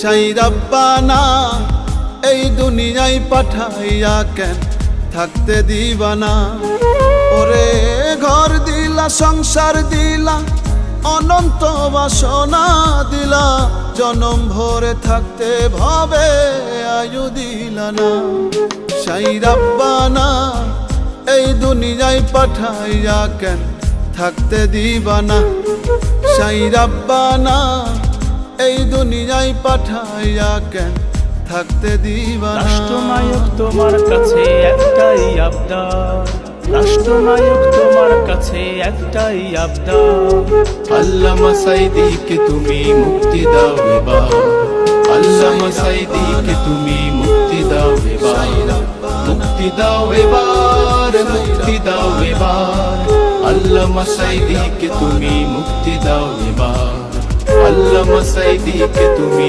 সাই রাব্বানা এই দুনিয়ায় পাঠাইয়া কেন থাকতে দিবানা। ওরে ঘর দিলা সংসার দিলা অনন্ত বাসনা দিলা, জনম ভরে থাকতে ভাবে আয়ু দিলা না। সাই রাব্বানা এই দুনিয়ায় পাঠাইয়া কেন থাকতে দিবানা। সাই রাব্বানা এই দুনিয়ায় পাঠাইয়া কেন থাকতে দিবানা। রাষ্ট্রনায়ক তোমার কাছে একটাই আবদার, রাষ্ট্রনায়ক তোমার কাছে একটাই আবদার। আল্লামা সাঈদীকে তুমি মুক্তি দাও এবার, আল্লামা সাঈদীকে তুমি মুক্তি দাও এবার, মুক্তি দাও এবার, মুক্তি দাও এবার। আল্লামা সাঈদীকে তুমি মুক্তি দাও এবার, আল্লামা সাঈদীকে তুমি